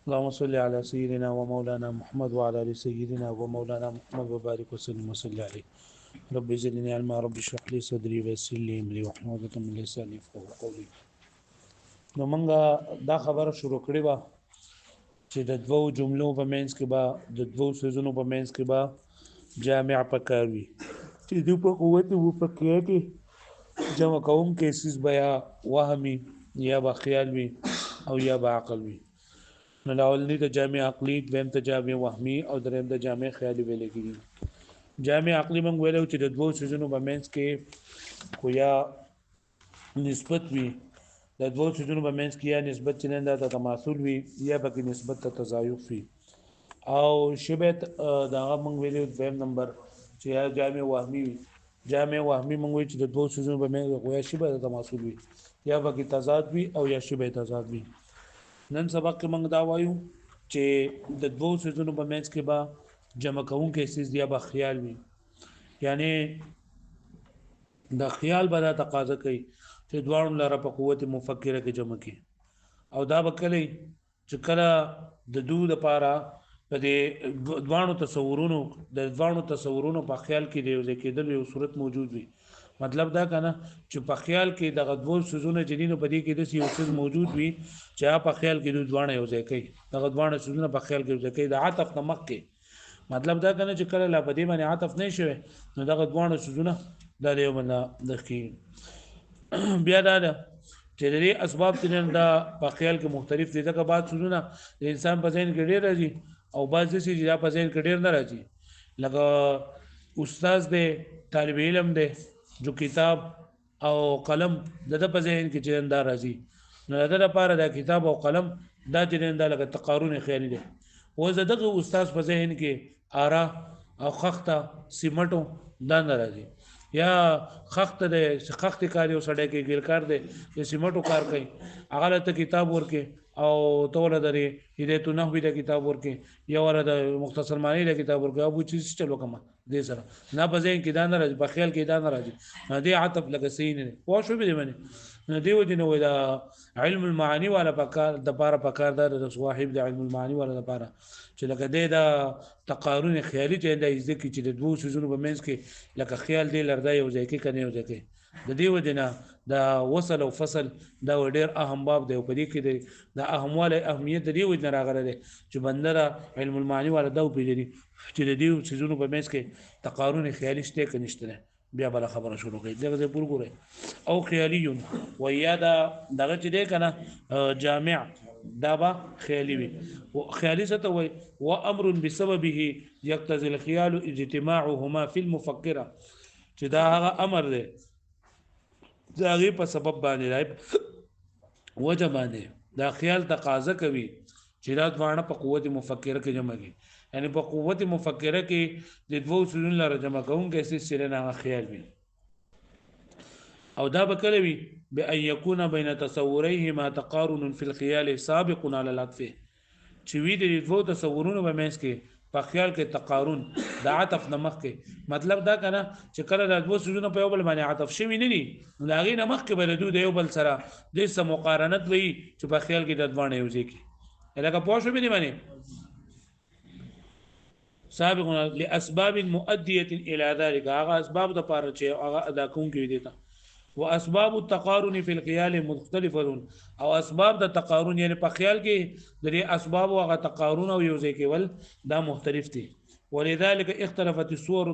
اللهم صل على سيدنا ومولانا محمد وعلى ال سيدنا ومولانا محمد وبارك وسلم وصل عليه. رب زدني علما، رب اشرح لي صدري ويسر لي امري واحلل عقدة من لساني يفقهوا قولي. نو مونږه دا خبره شروع کړې وه چې د دوو جملو په منځ کې به د دوو سيزونو په منځ کې به جامع پکار وي چې د په قوت مفکره کې جمع کوم کې سیس بیا وهمي یا به خیال وي او یا به عقل وي. نو لاولنی د جامع عقلی، دویم ته جامع وهمي او دریم د جامع خیالي ویل کېږي. جامع عقلی موږ ویلو چې د دوو سيزونو په منځ کې خو یا نسبت وي، د دوو سيزونو په منځ کې یا نسبت چې نه د تماثل وي یا پکې نسبت ته تضایف وي. او شبه دا موږ ویلو دویم نمبر چې یا جامع وهمي وي. جامع وهمي موږ ویل چې د دوو سيزونو په منځ کې یا شبه تماثل وي یا پکې تضاد وي او یا شبه تضاد وي. نن سبق کې موږ دا وایو چې د دوو سيزونو په منځ کې به جمع کوونکې سیز یا به خیال وي، یعنی د خیال به دا تقاضا کوي چې دواړو لاره په قوت مفکره کې جمع کړي. او دا به کله چې کله د دوه لپاره په دې دوانو تصورونو په خیال کې دی ځکه د یو صورت موجود وي. مطلب دا کنه چې په خیال کې د غدوو سيزونه جنینو په دې کې د یو څه موجود وي چې په خیال کې د دوانه یو ځای کوي. د غدوانو سيزونه په خیال کې یو ځای کوي د عاطف نمک کې. مطلب دا کنه چې کله لا په دې باندې عاطف نه شوي نو د غدوانو سيزونه د یو باندې د کی بیا دا چې لري اسباب تنن دا په خیال کې مختلف دي. دا بعد سيزونه د انسان په ذهن کې ډېر راځي او بعض څه چې په ذهن کې ډېر نه راځي، لکه استاد دې طالب علم دې جو کتاب او قلم د په ذهن کې چې دا راځي نو د لپاره د کتاب او قلم دا چې دا لکه تقارن خیالي دي. و زه دغه استاد په ذهن کې آرا او خخته سیمټو دا نه راځي، یا خخته د خخته کاری او سړی کې ګلکار دی چې سیمټو کار کوي هغه ته کتاب ورکه او توله درې هدایت نحوی د کتاب ورکه یا ور د مختصر معنی د کتاب ورکه ابو چیز چلو کما دې سره نه بځین کې دا نه راځي، په خیال کې دا نه راځي. دې عاطف لکه سین نه پوه شو به باندې نه دیو دي نو دا علم المعانی والا پکار د پاره پکار د صواحب د علم المعانی والا د پاره چې لکه دې دا تقارن خیالي چې د ذکر چې د دوه سيزونو په منځ کې لکه خیال دی لردا یو ځای کې کنه یو ځای کې د دې وجنه دا وصل او فصل دا ډېر اهم باب دی په دې کې د اهمواله اهمیت دی وجنه راغله دی چې بندره علم المعانی والا دا پیژني چې د دې سيزونو په منځ کې تقارن خیالي شته کنيشته. بیا بل خبره شروع کړي دغه پور ګوره او خیالي و یا دغه چې دی کنه جامع دا به خیالي وي. خیالي څه ته وایي؟ و امر بسببه يقتضي الخيال اجتماعهما في المفكره، چې دا هغه امر دی دا غي په سبب باندې راي وجه باندې دا خیال تقاضا کوي چې دا دوانه په قوت مفکره کې جمع کی، یعنی په قوت مفکره کې د دوو سيزونو لپاره جمع کوونکې څه سره نه خیال وي. او دا بکله وي بأن يكون بين تصوريهما تقارن في الخيال سابق على العطف، چې وی د دوو تصورونو په منځ کې په خیال کې تقارن د عطف نمخ کې. مطلب دا کنه چې کله د دوو سيزونو په یو بل باندې عطف شوی نه دي نو هغه نمخ کې بل د یو بل سره د سم مقارنت وي چې په خیال کې د دوانه یو ځای کې لکه پوه شو به دی باندې سابق لاسباب مؤديه الى ذلك. هغه اسباب د پاره چې هغه ادا کوونکي دي ته واسباب التقارن في الخيال مختلفه، او اسباب د تقارن یعنی په خیال کې د اسباب او هغه تقارن او یو ځای کېول دا مختلف دي. ولذلك اختلفت الصور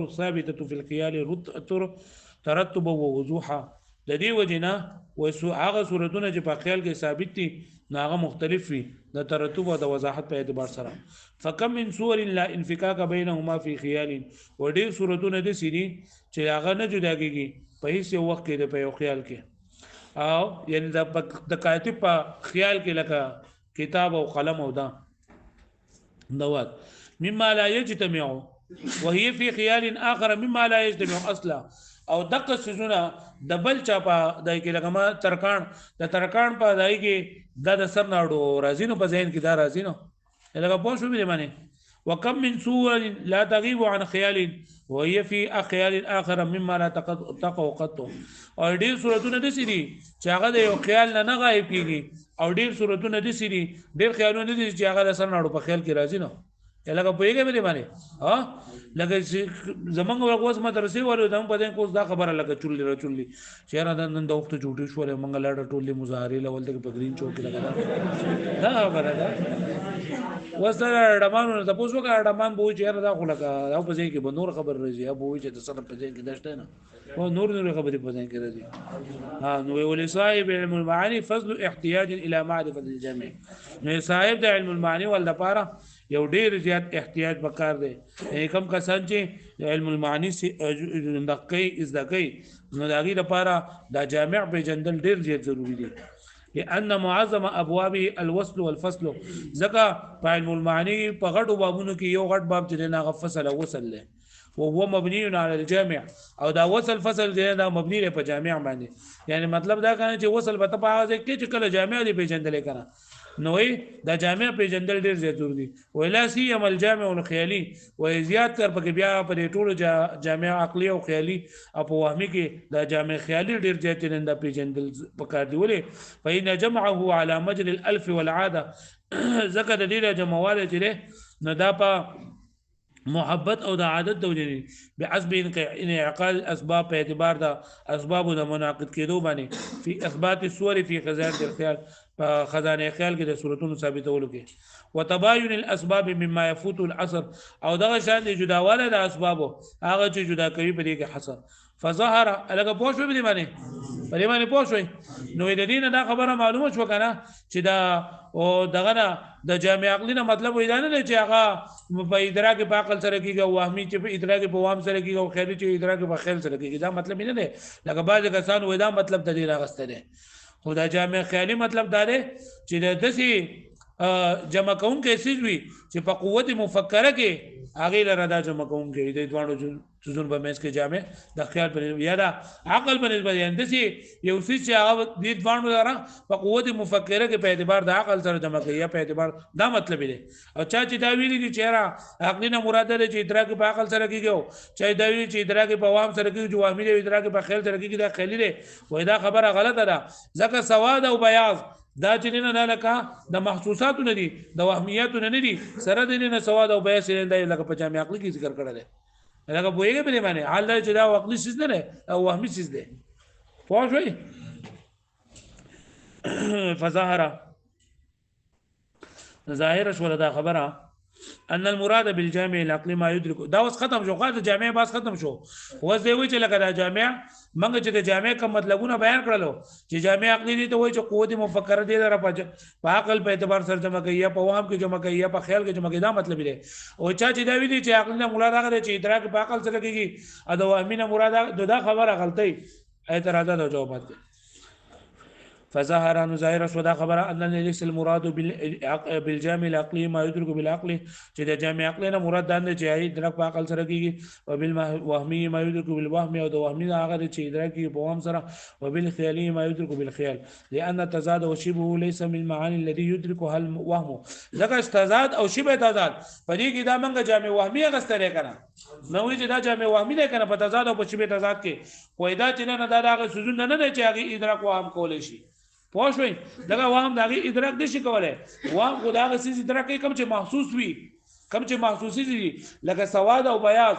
الثابته في الخيال ترتبا ووضوحا. د دې وجنه هغه صورتونه چې په خیال کې ثابت دي هغه مختلف وي د ترتب او د وضاحت په اعتبار سره. فكم من صور لا انفكاك بينهما في خيال، وډیر صورتونه د سړي چې هغه نه جدا کېږي په هیڅ وخت کې د په یو خیال کې، او یعنی د کاتب په خیال کې لکه کتاب او قلم او دا دوات مما لا يجتمع وهي في خيال اخر مما لا يجتمع اصلا. او دغه سيزونه د بل چا په دای کې لکه ما ترکان په دای کې د سر ناړو راځي نو په ذهن کې دا راځي نو لکه پوه شو به معنی وكم من صور لا تغيب عن خيال وهي في خيال اخر مما لا تقع قط. او ډیر صورتونه د سری چې هغه د یو خیال نه غایب کیږي او ډیر صورتونه د سری ډیر خیالونه دي چې هغه سره نړو په خیال کې راځي نو لکه پوهیږئ مې باندې ها لکه زمونږ ورغوس مدرسې ورو دم په دې کوس دا خبره لکه چولې چیرې نن د وخت جوړې شو له منګل لاړه ټولې مظاهره لول د پګرین چوک لګا دا خبره ده وسره ډمانو ته پوسو کا ډمان بو چیرې دا خو لکه او په ځای کې به نور خبر راځي ابو چې د سره په ځای کې دشته نه او نور خبرې په ځای کې راځي ها نو ولې صاحب علم المعاني فضل احتياج الى معرفه الجميع نو صاحب د علم المعاني ول لپاره یو ډیر زیات احتیاج وکړ دی کم کسان چې علم المعانی سي دقي از دقي نو داغي لپاره دا جامع په جندل ډیر زیات ضروری دی لأن معظم ابوابه الوصل والفصل ځکه په علم المعانی په غټو بابونو کې یو غټ باب چې نه غفصل او وصل له وهو مبني على الجامع او دا وصل فصل دی دا مبني له په جامع باندې یعنی مطلب دا کنه چې وصل به ته په هغه کې چې کله جامع دی په جندل کنه نوې دا جامع په جندل ډیر زیات ضروري ولا سي عمل جامع الخيالي و زیات تر پکې بیا په ټولو جامع عقلي او خيالي او په وهمي کې دا جامع خيالي ډیر زیات نن د په جندل پکار دی ولې فإن جمعه على مجرى الالف والعاده ذکر د دې جمعواله چې نه دا په محبت او د عادت توجني بعصب انعقاد الاسباب په اعتبار د اسباب د مناقض کېدو باندې په اثبات الصور في خزانه الخيال په خزانه خیال کې د صورتونو ثابتولو کې وتباين الاسباب مما يفوت العصر او دغه شان د جداواله د اسبابو هغه چې جدا کوي په دې کې حصر فظهر الګه پوښوي په دې باندې پوښوي نو د دې نه دا خبره معلومه شو کنه چې دا او دغه د جامع عقلی نه مطلب وې نه چې هغه په ادراک په عقل سره کېږي او وهمي چې په ادراک په وهم سره کېږي او خیالي چې ادراک په خیال سره کېږي دا مطلب نه دی لکه بعض کسان وې دا مطلب د دې راغسته دی خدا جامع خیالي مطلب دا دی چې د دسي جمع کوم کې سیز وي چې په قوت مفکره کې هغه لره دا جمع کوم کې د دوانو سوزون په مېس کې جامع د خیال پر یا دا عقل په نسبت یعنی دسي یو څه چې هغه د دوانو لره په قوت مفکره کې په اعتبار د عقل سره جمع کوي یا په اعتبار دا مطلب دی او چا چې دا ویلي چې چهره عقل نه مراد ده چې ادراک په عقل سره کېږي چا دا ویلي چې ادراک په وهم سره کېږي جو وهمي ادراک په خیال سره کېږي دا خیالي دی وای دا خبره غلطه ده ځکه سواد او بیاض دا چې نه لکه د محسوساتو نه دي د وهمیاتو نه دي سره د نه سواد او بیاض نه لکه په جامع عقلی کې ذکر کړل لکه بوېږي په معنی حال چې دا عقلی سیس نه او وهمي سیس دی پوه شئ فظاهر ظاهر شو دا خبره ان المراد بالجامع العقلي ما يدرك دا اوس ختم شو خاطر جامع باس ختم شو اوس دی وی چې لکه دا جامع منګه چې د جامع کوم مطلبونه بیان کړلو چې جامع عقلي دي ته وای چې قوت مفکره دي در په عقل په اعتبار سره جمع کوي یا په وهم کې جمع کوي یا په خیال کې جمع کوي دا مطلب دی او چا چې دا ویلي چې عقل نه مراد هغه چې ادراک په عقل سره کېږي او د وهم نه مراد دا خبره غلطي اعتراضات او جوابات دي فظهر انه ظاهر شو دا خبره ان ليس المراد بالجامع العقلي ما يدرك بالعقل چې د جامع عقلي نه مراد ده چې ادراک په عقل سره کېږي او بالوهمي ما يدرك بالوهم او د وهمي هغه چې ادراک په وهم سره او بالخيالي ما يدرك بالخيال لان التضاد وشبه ليس من المعاني الذي يدركها الوهم ځکه تضاد او شبه تضاد په دې کې دا منګه جامع وهمي غستره کنه نو چې دا جامع وهمي نه کنه په تضاد او په شبه تضاد کې وېدا چې نه دا هغه سوزون نه چې هغه ادراک وهم کولای شي پوښوي دغه وهم دغه ادراک نشي کولای وهم خدای سي ادراک کوي کوم چې محسوس وي کوم چې محسوسي دي لکه سواد او بیاض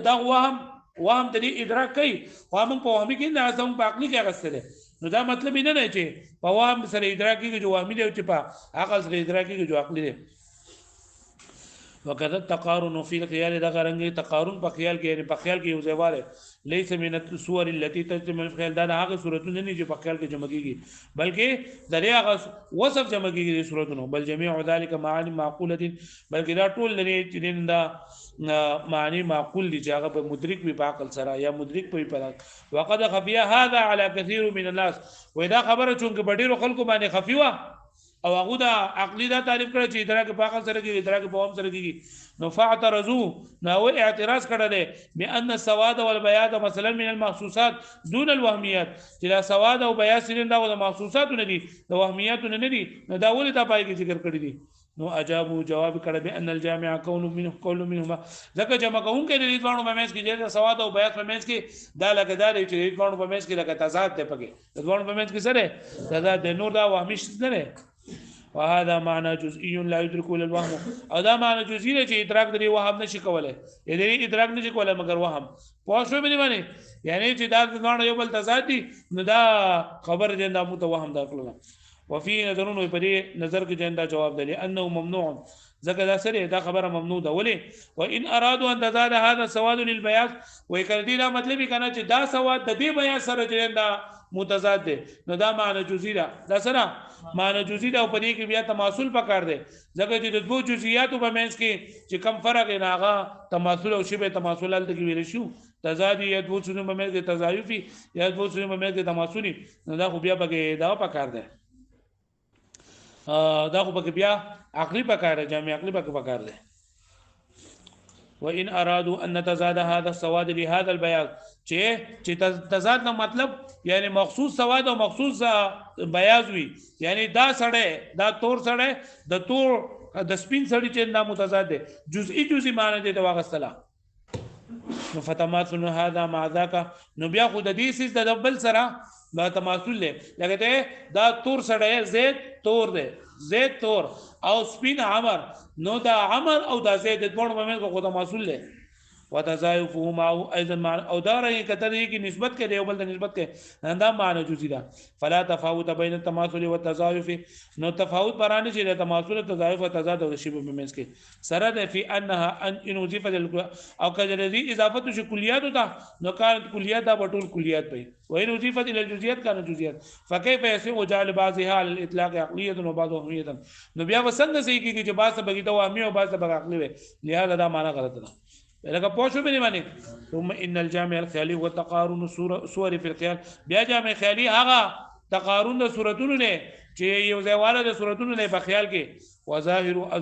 دا وهم د ادراک کوي وهم په وهمي کې نه اساس په عقلي کې غسته نو دا مطلب نه چې په وهم سره ادراک کې جو وهمي دی او چې په عقل سره ادراک کې جو عقلي دی وکذا التقارن في الخيال دا غرنګي تقارن په خیال کې یعنی په خیال کې یو ځایواله ليس من الصور التي تجمع الخيال دا هغه صورتونه نه چې په خیال کې جمع کیږي بلکې دریا هغه وصف جمع کیږي صورتونو بل جميع ذلك معاني معقوله بلکې دا ټول لري چې دا معنی معقول دي چې هغه په مدرک وي په عقل سره یا مدرک په پلا وقد خفي هذا على كثير من الناس ودا خبره چونکه ډیرو خلکو باندې خفيوه او هغه دا عقلی دا تعریف کړ چې ادراک په عقل سره کې ادراک په وهم سره کې نو فاعترضوا نو اعتراض کړل بان السواد والبياض مثلا من المحسوسات دون الوهميات چې دا سواد او بیاض سره دا د محسوسات نه دي د وهميات نه دي نو دا ولې دا پای کې ذکر کړی دي نو اجابو جواب کړه به ان الجامع قول منهما ځکه جمع کوم کې د دې دوانو په منځ کې چې سواد او بیات په منځ کې دا لګدار چې د دې دوانو په منځ کې لګ تضاد دی پکې د دوانو په منځ کې سره تضاد د نور دا وهمي شته نه وهذا معنى جزئي لا يدرك الوهم او دا معنی جزئي چې ادراک لري وهم نشي کولای دې ادراک نشي کولای مگر وهم پوښښ به نه یعنی چې دا دوانو یو بل تضاد دي نو دا خبر دې دا متوهم داخله وفي نظرون په دې نظر کې جندا جواب دی انه ممنوع ځکه دا سره دا خبره ممنوع ده ولې وان ارادوا ان تزاد هذا السواد للبياض وکړي دا مطلب کنه چې دا سواد د دې بیان سره جندا متضاد ده نو دا معنی جزئی ده دا سره معنی جزئی ده او په دې کې بیا تماثل پکار دی ځکه چې د دوه جزئیاتو په منځ کې چې کم فرق نه هغه تماثل او شبه تماثل ال کې ویل شو تزاد یا دوه څه په منځ کې تزایفي یا دوه څه په منځ کې تماثلي نو دا خو بیا پکې دا پکار دی دا خو پکې بیا عقلی پکاره جامع عقلی پکار دی وان ارادوا ان تزاد هذا السواد لهذا البياض چې تزاد نو مطلب یعنی مخصوص سواد او مخصوص بیاض وي یعنی دا سړی دا تور سړی د تور د سپین سړی چې نام متضاد دی جزئی معنی دی د واغستلا نو فتماثل هذا مع ذاك نو بیا خو د دې سیس د بل سره دا تماثل لګته دا تور سړی زید تور دی زید تور او سپین عمر نو دا عمر او دا زید د دوه مومن کو تماثل له وتزايفهما ايضا او دا رہی کترې کی نسبت کې دی بل د نسبت کې دا معنی جزئی دا فلا تفاوت بین التماثل والتزايف نو تفاوت برانه چې د تماثل تزايف او تضاد او شبه ممنس کې سره ده فی انها ان وظیفه او کله دې اضافه شو کلیات ته نو کار کلیات دا بټول کلیات په وین وظیفه الى الجزئیات کانه جزئیات فكيف يسوء جعل بعضها على الاطلاق عقليه وبعض وهميه نو بیا وسنګ سې کې چې بعض بغیته وهمي او بعض بغ عقلي وي لہذا دا معنی غلط ده لکه پوښو به نه معنی ثم ان الجامع الخيالي والتقارن صور في الخيال بیا جامع خیالي هغه تقارن د صورتونو نه چې یو ځایواله د صورتونو نه په خیال کې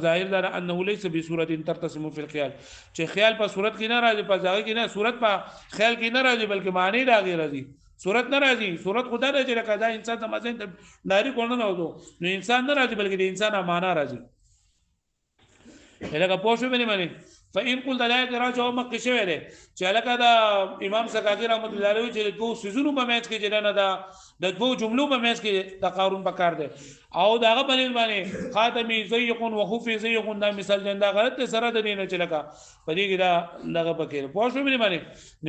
ظاهر دا انه ليس بصوره ترتسم في الخيال چې خیال په صورت کې نه راځي په ځای کې نه صورت په خیال کې نه راځي بلکې معنی راځي صورت نه راځي صورت خدای نه چې راځي انسان ته مزه ناری کونه نه وته نو انسان نه راځي بلکې د انسان معنا راځي لکه پوښو به نه معنی فإن قلت لا اعتراض او مکه شوی دی چې لکه دا امام سکاکی رحمت الله علیه چې دوه سيزونو په میچ کې جننه دا د دوه جملو په میچ کې تقارن پکار دی او داغه باندې خاتمی زیق و خفی زیق دا مثال جندا غلط سره د دینه چې لکه پدې کې دا دغه پکې پوښښ مې باندې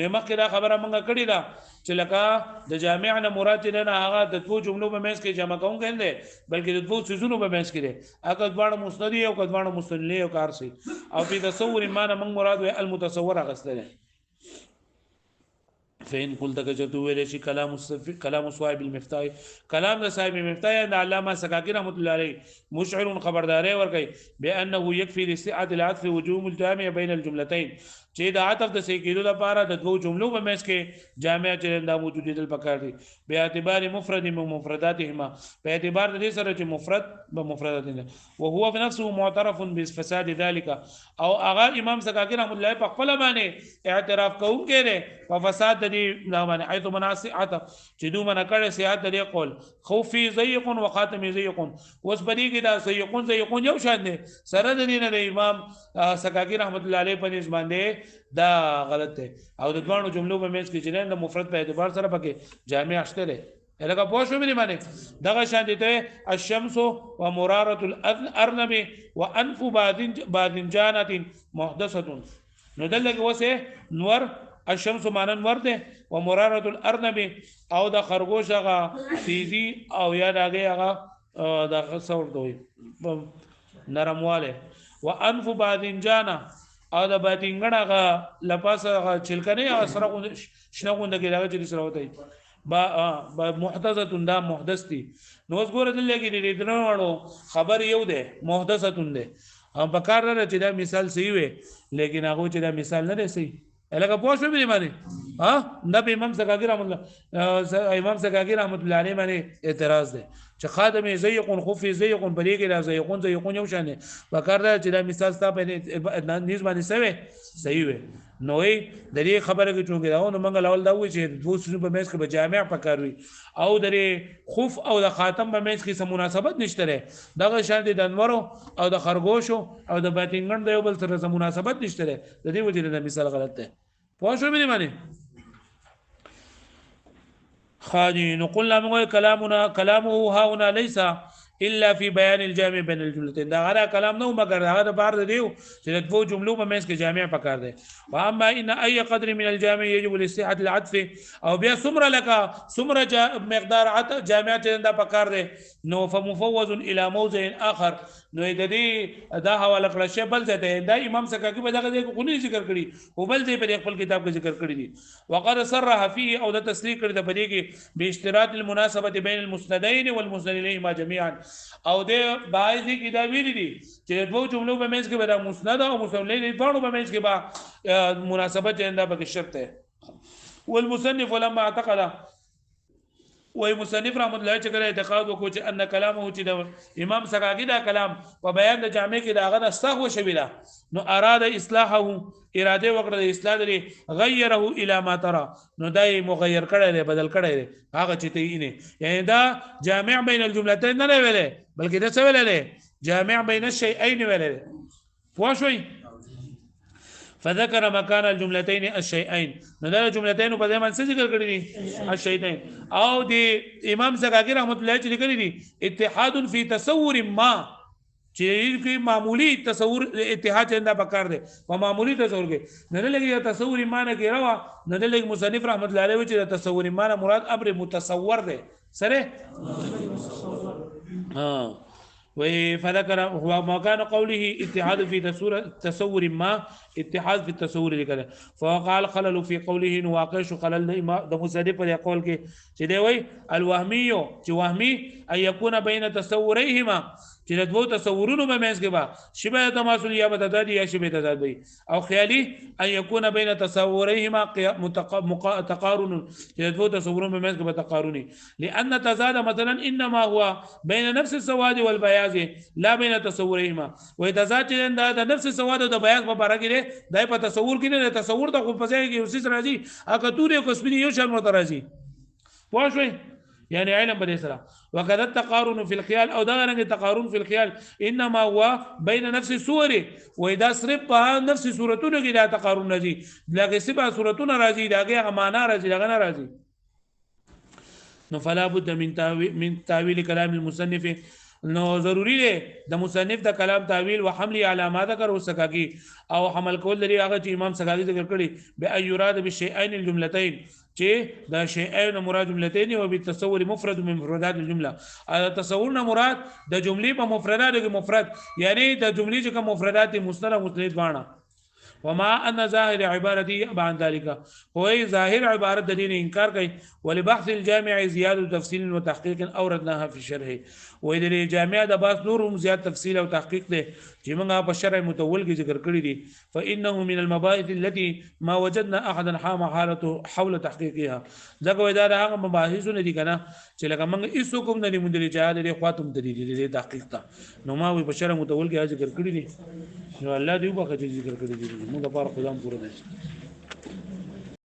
نو مکه دا خبره مونږ کړې ده چې لکه د جامع نه مراد نه هغه د دوه جملو په میچ کې جمع کوم کړي بلکې د دوه سيزونو په میچ کې دی اګه دوه مسندي او دوه مستنلی او کار سي او په تصور معنا من مراد المتصور غسله فإن قلت كجتو ویل شي كلام صاحب المفتاح كلام صاحب المفتاح ان علامه سکاکی رحمت الله علیه مشعر خبرداري ورکي بانه يكفي لسعه العطف وجوم الجامع بين الجملتين چې د عطف د سکیدو لپاره د دوه جملو په منځ کې جامع چرنده موجود دي پکار دي به اعتبار مفرد من مفرداتهما په اعتبار د دې سره چې مفرد به مفردات دي او هو في نفسه معترف بفساد ذلك او اغا امام سکاکی رحمت الله په خپل باندې اعتراف کوم کړي په فساد د دې باندې ایت مناسب عطف چې دوه من کړي سیاحت د قول خوفي زيق وخاتم زيق اوس بدی کې دا زيقون یو شان دي سره د دې نه د امام سکاکی رحمت الله علیه په نسبت باندې دا غلط ده او د دوانو جملو په منځ کې چې نه مفرد په اعتبار سره پکې جامع شته ده لکه پوښو مې باندې دغه شان دي ته الشمس ومراره الارنب وانف باذنجانه محدثه نو دلته وسه نور الشمس معنی نور ده ومراره الارنب او د خرگوش هغه تیزی او یا هغه د څور دوی نرمواله وانف باذنجانه او د باتینګړه لپاسه چلکنه سره شنه غونډه کې راغلي چې سره وته با محدثه دا محدث دي نو اوس ګوره دلته کې دې درنوړو خبر یو ده محدثه ده هم په کار نه چې دا مثال صحیح وي لیکن هغه چې دا مثال نه دی صحیح الګه پوښ به باندې ها د امام سکاکی رحمت الله علیه باندې اعتراض ده چې خادم زيق خف زيق بلیګ لا زيقون یو شان وکړ دا چې دا مثال ستا په نيز باندې سوي صحیح وي نو د دې خبره کې چونګې دا نو منګل اول دا وي چې دوه سونو په میس کې به جامع پکاروي او درې خف او د خاتم په میس کې سم مناسبت نشته دغه شان د انورو او د خرګوشو او د باتینګن د یو بل سره سم مناسبت نشته د دې وجه د مثال غلط ده پوه شو مې معنی خادي نقول له كلامه ها هنا ليس الا في بيان الجامع بين الجملتين دا غره کلام نو مگر هغه بار دیو چې د دوه جملو په منځ کې جامع پکار دی واما ان اي قدر من الجامع يجب الاستحاله العطف او بیا سمره مقدار عطف جامع ته دا پکار دی نو فمفوض الى موضع اخر نو د دې دا حواله کړه شی بل ځای ته دا امام سکاکی په دغه ځای کې خونی ذکر کړي او بل ځای په خپل کتاب کې ذکر کړی دي وقد صرح فيه او د تصریح کړی د پدې کې باشتراط المناسبه بين المسندين والمسند اليهما جميعا او د باعث کې دا ویلي دي چې دوه جملو په منځ کې به د مسند او مسند الیه په منځ کې به مناسبت جنده به شرط ده والمصنف لما اعتقد وای مصنف رحمت الله چې کله اعتقاد وکړي چې ان کلامه چې د امام سکاکی دا کلام په بیان د جامع کې دا غنه استغو شوی دا نو اراده اصلاحه اراده وکړه د اصلاح لري غیره الى ما ترى نو دای مغیر کړي بدل کړي هغه چې ته یې یعنی دا جامع بین الجملتين نه ویلې بلکې دا څه ویلې جامع بین الشیئین ویلې پوه شئ فذكر مكان الجملتين الشيئين نو دا جملتين په ځای باندې ذکر کړی دي الشيئين او دی امام سکاکی رحمت الله چې لیکلي دي اتحاد فی تصور ما چې معمولی تصور اتحاد چنده پکار دی په معمولی تصور کې نه لګي تصور ایمان کې راو نه لګي مصنف رحمت الله علیه چې تصور ایمان مراد امر متصور دی سره فذكر هو ما كان قوله اتحاد في تصور ما اتحاد في التصور لكذا فقال خلل في قوله واقع خلل د مصدق په قول کې چې دی وای الوهمي چې وهمي ان يكون بين تصوريهما چې د دوه تصورونو په منځ کې با شبه تماثل یا متضاد یا شبه تضاد وي او خیالي ان يكون بين تصوريهما تقارن چې د دوه تصورونو په منځ کې به تقارني لان تضاد مثلا انما هو بين نفس السواد والبياض لا بين تصوريهما وتضاد د نفس السواد او د بیاض په اړه کې دای په تصور کې نه تصور د خو په ځای کې اوسې راځي اګه تورې کو سپینې یو شان مرته راځي پوه شئ يعني علم بدي سلام وكذا التقارن في الخيال او ده رنگ تقارن في الخيال انما هو بين نفس الصور واذا صرفها نفس صورتونه کې دا تقارن راځي لکه سبا صورتونه راځي داګه معنا راځي داګه نه راځي نو فلا بد من تاويل كلام المصنف نو ضروری دی د مصنف د کلام تعویل او حمل علامات ذکر وسکاږي او حمل کول لري هغه چې امام سکاږي ذکر کړي به ایراد بالشیئین الجملتين چې دا شیئین مراد جملتين او بالتصور مفرد من مفردات الجمله تصورنا مراد د جملې په مفردات کې مفرد یعنی د جملې چې کوم مفردات مسند او مسند باندې وما ان ظاهر عبارتي عن ذلك هو ظاهر عبارت د دین انکار کوي ولبحث الجامع زياده تفصيل وتحقيق اوردناها في الشرح وې د جامع د باس نورم زیات تفصیل او تحقیق دی چې موږ په شرع متول کې ذکر کړی دي فانه من المباحث التي ما وجدنا احدا حام حالته حول تحقيقها ځکه دا هغه مباحثونه دي کنه چې لکه موږ هیڅ کوم نه مونږ چې د خاطم د تحقیق ته نو ما په شرع متول کې ذکر کړی دي نو الله دې وبخښي ذکر کړی دي موږ لپاره خدام پوره دي